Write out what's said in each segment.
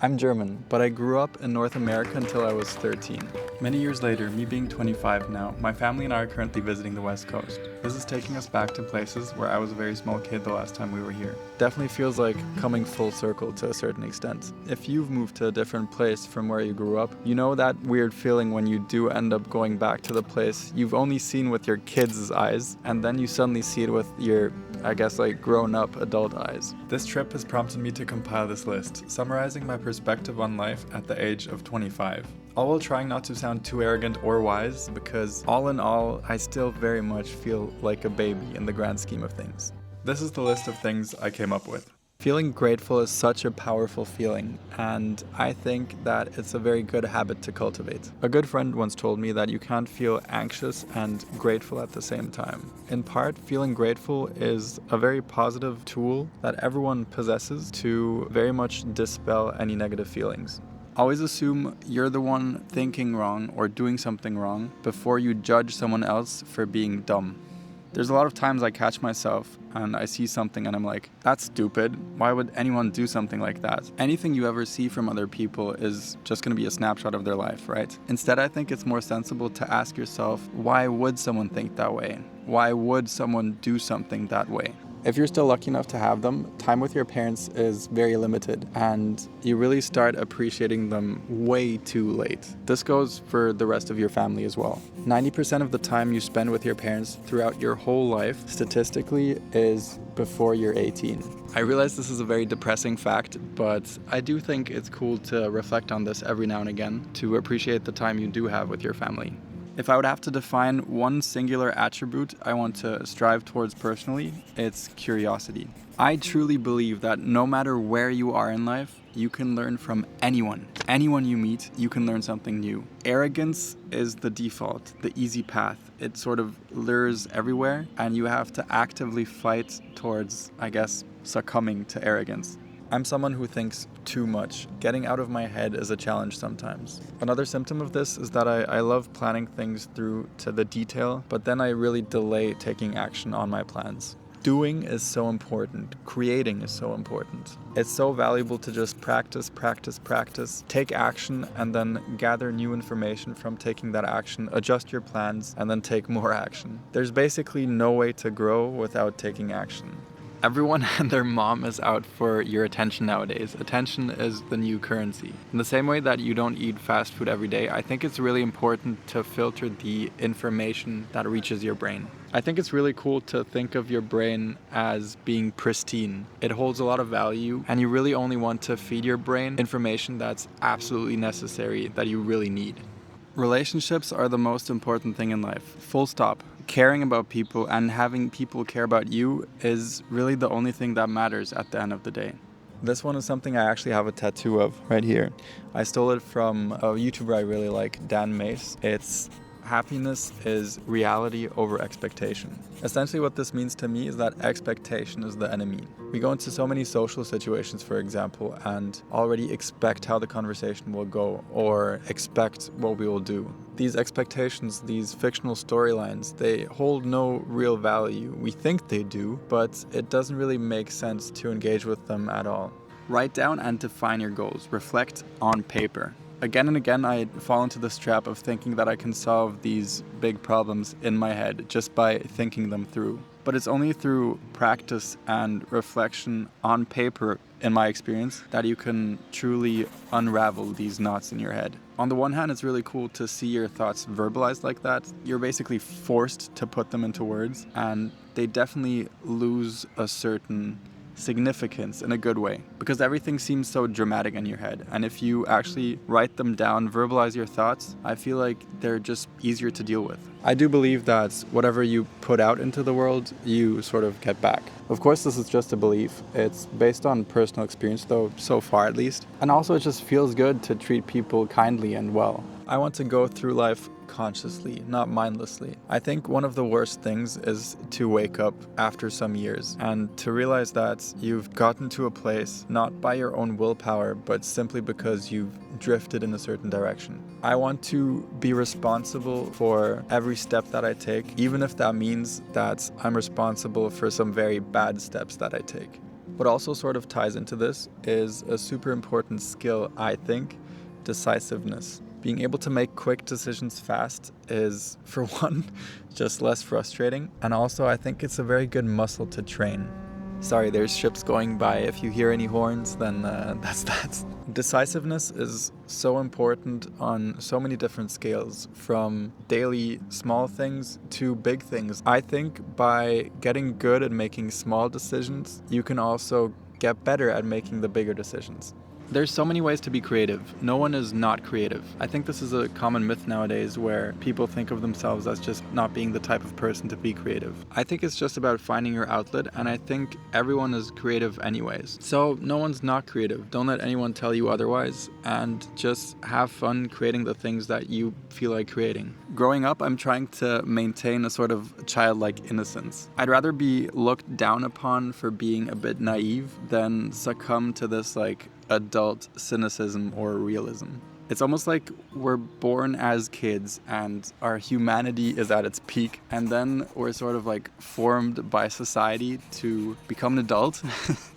I'm German, but I grew up in North America until I was 13. Many years later, me being 25 now, my family and I are currently visiting the West Coast. This is taking us back to places where I was a very small kid the last time we were here. Definitely feels like coming full circle to a certain extent. If you've moved to a different place from where you grew up, you know that weird feeling when you do end up going back to the place you've only seen with your kids' eyes, and then you suddenly see it with your, grown-up adult eyes. This trip has prompted me to compile this list, summarizing my perspective on life at the age of 25. All while trying not to sound too arrogant or wise, because all in all, I still very much feel like a baby in the grand scheme of things. This is the list of things I came up with. Feeling grateful is such a powerful feeling, and I think that it's a very good habit to cultivate. A good friend once told me that you can't feel anxious and grateful at the same time. In part, feeling grateful is a very positive tool that everyone possesses to very much dispel any negative feelings. Always assume you're the one thinking wrong or doing something wrong before you judge someone else for being dumb. There's a lot of times I catch myself and I see something and I'm like, that's stupid. Why would anyone do something like that? Anything you ever see from other people is just going to be a snapshot of their life, right? Instead, I think it's more sensible to ask yourself, why would someone think that way? Why would someone do something that way? If you're still lucky enough to have them, time with your parents is very limited and you really start appreciating them way too late. This goes for the rest of your family as well. 90% of the time you spend with your parents throughout your whole life, statistically, is before you're 18. I realize this is a very depressing fact, but I do think it's cool to reflect on this every now and again to appreciate the time you do have with your family. If I would have to define one singular attribute I want to strive towards personally, it's curiosity. I truly believe that no matter where you are in life, you can learn from anyone. Anyone you meet, you can learn something new. Arrogance is the default, the easy path. It sort of lures everywhere, and you have to actively fight towards, succumbing to arrogance. I'm someone who thinks too much. Getting out of my head is a challenge sometimes. Another symptom of this is that I love planning things through to the detail, but then I really delay taking action on my plans. Doing is so important. Creating is so important. It's so valuable to just practice, take action, and then gather new information from taking that action, adjust your plans, and then take more action. There's basically no way to grow without taking action. Everyone and their mom is out for your attention nowadays. Attention is the new currency. In the same way that you don't eat fast food every day, I think it's really important to filter the information that reaches your brain. I think it's really cool to think of your brain as being pristine. It holds a lot of value, and you really only want to feed your brain information that's absolutely necessary, that you really need. Relationships are the most important thing in life. Full stop. Caring about people and having people care about you is really the only thing that matters at the end of the day. This one is something I actually have a tattoo of right here. I stole it from a YouTuber I really like, Dan Mace. It's happiness is reality over expectation. Essentially what this means to me is that expectation is the enemy. We go into so many social situations, for example, and already expect how the conversation will go or expect what we will do. These expectations, these fictional storylines, they hold no real value. We think they do, but it doesn't really make sense to engage with them at all. Write down and define your goals. Reflect on paper. Again and again, I fall into this trap of thinking that I can solve these big problems in my head just by thinking them through. But it's only through practice and reflection on paper, in my experience, that you can truly unravel these knots in your head. On the one hand, it's really cool to see your thoughts verbalized like that. You're basically forced to put them into words, and they definitely lose a certain significance in a good way, because everything seems so dramatic in your head, and if you actually write them down, verbalize your thoughts, I feel like they're just easier to deal with. I do believe that whatever you put out into the world, you sort of get back. Of course, this is just a belief. It's based on personal experience, though, so far at least. And also, it just feels good to treat people kindly and well. I want to go through life consciously, not mindlessly. I think one of the worst things is to wake up after some years and to realize that you've gotten to a place not by your own willpower, but simply because you've drifted in a certain direction. I want to be responsible for every step that I take, even if that means that I'm responsible for some very bad steps that I take. What also sort of ties into this is a super important skill, I think, decisiveness. Being able to make quick decisions fast is, for one, just less frustrating, and also I think it's a very good muscle to train. Sorry, there's ships going by. If you hear any horns, then that's that. Decisiveness is so important on so many different scales, from daily small things to big things. I think by getting good at making small decisions, you can also get better at making the bigger decisions. There's so many ways to be creative. No one is not creative. I think this is a common myth nowadays where people think of themselves as just not being the type of person to be creative. I think it's just about finding your outlet, and I think everyone is creative anyways. So no one's not creative. Don't let anyone tell you otherwise, and just have fun creating the things that you feel like creating. Growing up, I'm trying to maintain a sort of childlike innocence. I'd rather be looked down upon for being a bit naive than succumb to this adult cynicism or realism. It's almost like we're born as kids and our humanity is at its peak, and then we're sort of formed by society to become an adult.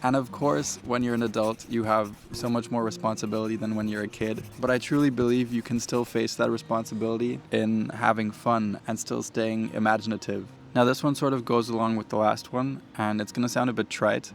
And of course, when you're an adult, you have so much more responsibility than when you're a kid. But I truly believe you can still face that responsibility in having fun and still staying imaginative. Now, this one sort of goes along with the last one, and it's gonna sound a bit trite,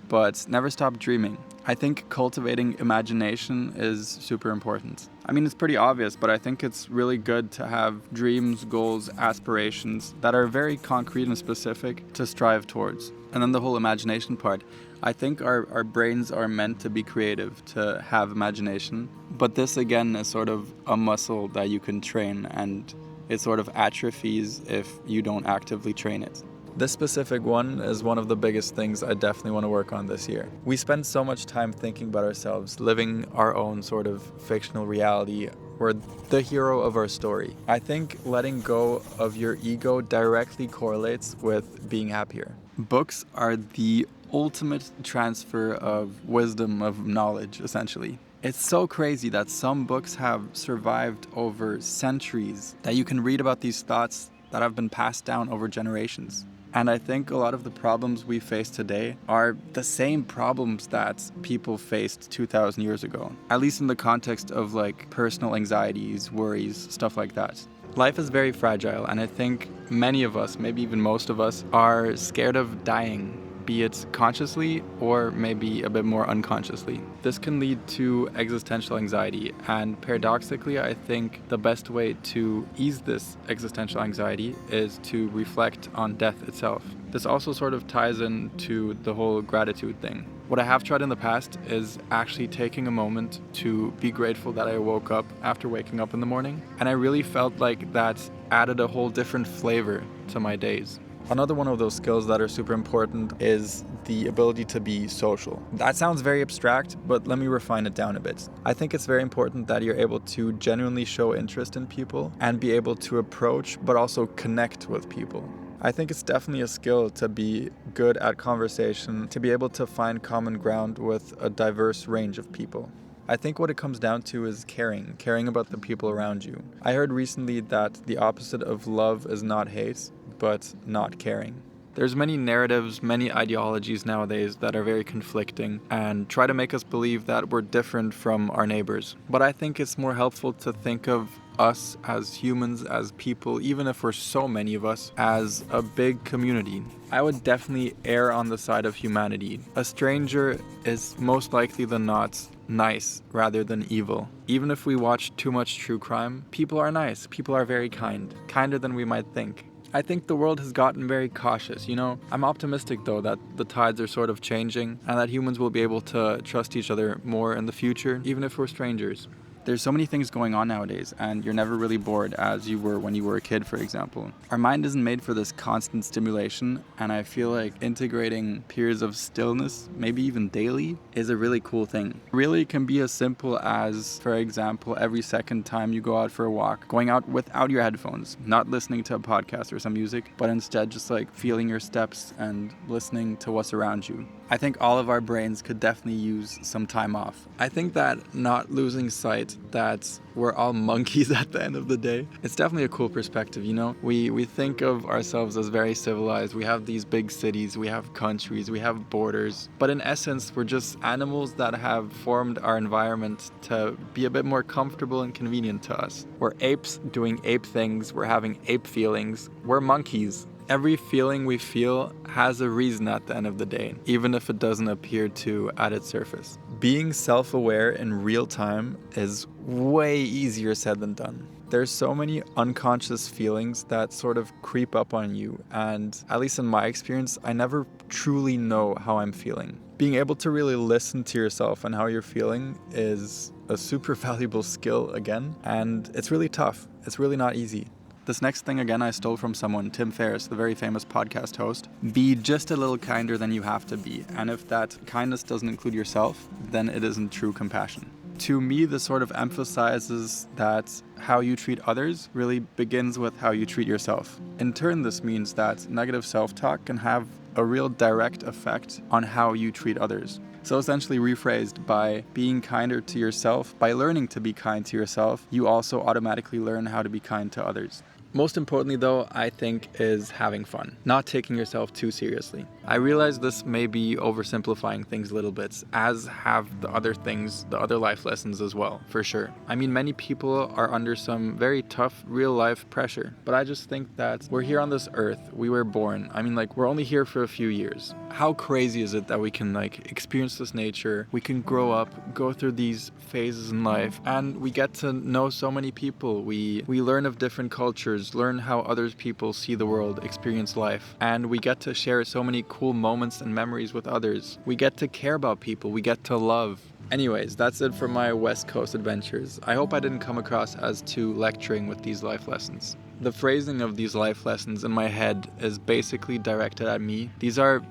but never stop dreaming. I think cultivating imagination is super important. I mean, it's pretty obvious, but I think it's really good to have dreams, goals, aspirations that are very concrete and specific to strive towards. And then the whole imagination part. I think our brains are meant to be creative, to have imagination. But this, again, is sort of a muscle that you can train, and it sort of atrophies if you don't actively train it. This specific one is one of the biggest things I definitely want to work on this year. We spend so much time thinking about ourselves, living our own sort of fictional reality. We're the hero of our story. I think letting go of your ego directly correlates with being happier. Books are the ultimate transfer of wisdom, of knowledge, essentially. It's so crazy that some books have survived over centuries, that you can read about these thoughts that have been passed down over generations. And I think a lot of the problems we face today are the same problems that people faced 2,000 years ago, at least in the context of personal anxieties, worries, stuff like that. Life is very fragile, and I think many of us, maybe even most of us, are scared of dying, be it consciously or maybe a bit more unconsciously. This can lead to existential anxiety, and paradoxically, I think the best way to ease this existential anxiety is to reflect on death itself. This also sort of ties into the whole gratitude thing. What I have tried in the past is actually taking a moment to be grateful that I woke up after waking up in the morning, and I really felt like that added a whole different flavor to my days. Another one of those skills that are super important is the ability to be social. That sounds very abstract, but let me refine it down a bit. I think it's very important that you're able to genuinely show interest in people and be able to approach but also connect with people. I think it's definitely a skill to be good at conversation, to be able to find common ground with a diverse range of people. I think what it comes down to is caring about the people around you. I heard recently that the opposite of love is not hate, but not caring. There's many narratives, many ideologies nowadays that are very conflicting and try to make us believe that we're different from our neighbors. But I think it's more helpful to think of us as humans, as people, even if we're so many of us, as a big community. I would definitely err on the side of humanity. A stranger is most likely than not nice rather than evil. Even if we watch too much true crime, people are nice. People are very kind, kinder than we might think. I think the world has gotten very cautious, I'm optimistic though that the tides are sort of changing and that humans will be able to trust each other more in the future, even if we're strangers. There's so many things going on nowadays, and you're never really bored as you were when you were a kid, for example. Our mind isn't made for this constant stimulation, and I feel like integrating periods of stillness, maybe even daily, is a really cool thing. Really can be as simple as, for example, every second time you go out for a walk, going out without your headphones, not listening to a podcast or some music, but instead just feeling your steps and listening to what's around you. I think all of our brains could definitely use some time off. I think that not losing sight that we're all monkeys at the end of the day, it's definitely a cool perspective, you know? We think of ourselves as very civilized. We have these big cities, we have countries, we have borders. But in essence, we're just animals that have formed our environment to be a bit more comfortable and convenient to us. We're apes doing ape things, we're having ape feelings, we're monkeys. Every feeling we feel has a reason at the end of the day, even if it doesn't appear to at its surface. Being self-aware in real time is way easier said than done. There's so many unconscious feelings that sort of creep up on you, and at least in my experience, I never truly know how I'm feeling. Being able to really listen to yourself and how you're feeling is a super valuable skill again, and it's really tough. It's really not easy. This next thing, again, I stole from someone, Tim Ferriss, the very famous podcast host. Be just a little kinder than you have to be. And if that kindness doesn't include yourself, then it isn't true compassion. To me, this sort of emphasizes that how you treat others really begins with how you treat yourself. In turn, this means that negative self-talk can have a real direct effect on how you treat others. So essentially rephrased, by being kinder to yourself, by learning to be kind to yourself, you also automatically learn how to be kind to others. Most importantly though, I think, is having fun, not taking yourself too seriously. I realize this may be oversimplifying things a little bit, as have the other things, the other life lessons as well, for sure. I mean, many people are under some very tough real life pressure, but I just think that we're here on this earth, we were born. I mean, we're only here for a few years. How crazy is it that we can experience this nature, we can grow up, go through these phases in life, and we get to know so many people. We learn of different cultures, learn how other people see the world, experience life, and we get to share so many cool moments and memories with others. We get to care about people, we get to love. Anyways, that's it for my West Coast adventures. I hope I didn't come across as too lecturing with these life lessons. The phrasing of these life lessons in my head is basically directed at me. These are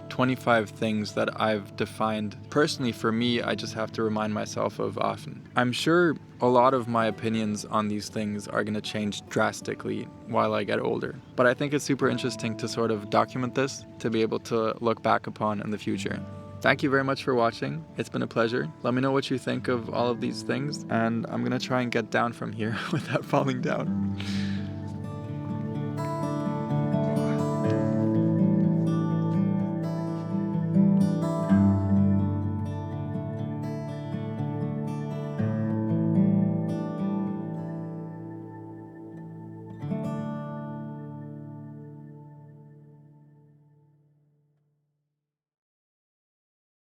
25 things that I've defined. Personally, for me, I just have to remind myself of often. I'm sure a lot of my opinions on these things are going to change drastically while I get older. But I think it's super interesting to sort of document this, to be able to look back upon in the future. Thank you very much for watching. It's been a pleasure. Let me know what you think of all of these things, and I'm going to try and get down from here without falling down.